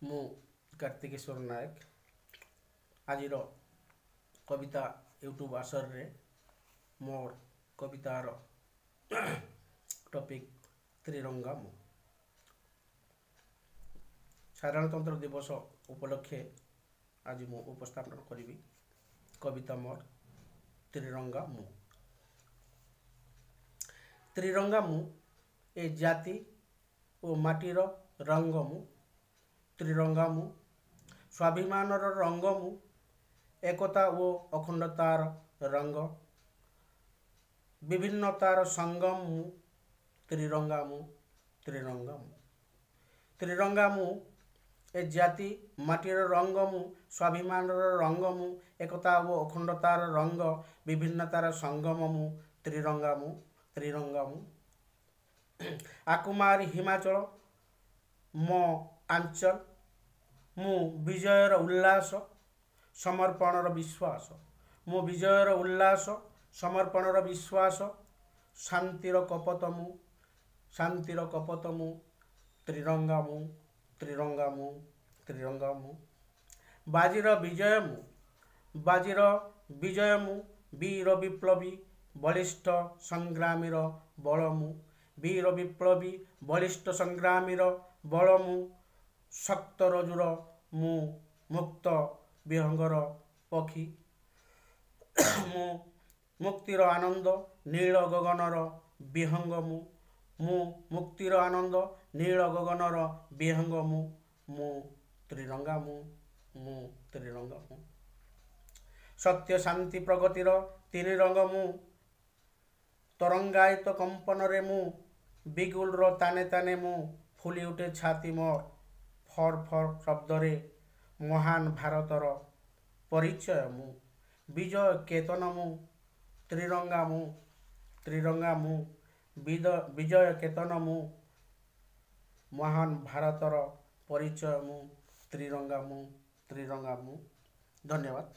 ମୁଁ कार्तिकेश्वर नायक आज कविता यूट्यूब आसर मोर कवितार टॉपिक त्रिरंगा मु साधारणतंत्र दिवस उपलक्षे आज मु उपस्थापन करी कविता मोर त्रिरंगा मु। त्रिरंगा मु ए जाति ओ माटीर रंग मु। त्रिरंगा मु स्वाभिमानर रंग मु। एकता ओ अखंडतार रंग विभिन्नतार संगम मु। त्रिरंगा मु त्रिरंगा मु त्रिरंगा मु ए जाति माटीर रंग मु। स्वाभिमानर रंग मु। एकता ओ अखंडतार रंग विभिन्नतार संगम मु। त्रिरंगा मु त्रिरंगा मु आकुमारी हिमाचल मो आंचल मु विजयर उल्लास समर्पणर विश्वास मु विजयर उल्लास समर्पणर विश्वास शांतिर कपत मु त्रिरंगा मु त्रिरंगा मु त्रिरंगा मु बाजीर विजय मु वीर विप्लवी बलिष्ठ संग्रामीर बल मु वीर विप्लवी बलिष्ठ संग्रामीर बल मु शक्त रजुर मु मुक्त विहंगर पक्षी मु मुक्तिर आनंद नील गगनर विहंग मु मुक्तिर आनंद नील गगनर विहंग मु त्रिरंगा मु त्रिरंगा मु सत्य शांति प्रगतिर तीन रंग मु तरंगायित कंपन रे मु बिगुल रो ताने ताने मु फुली उठे छाती मोर फर फर शब्द रे महान भारतर परिचय मु विजय केतन मु त्रिरंगा मु विजय केतन मु महान भारतर परिचय मु त्रिरंगा मु धन्यवाद।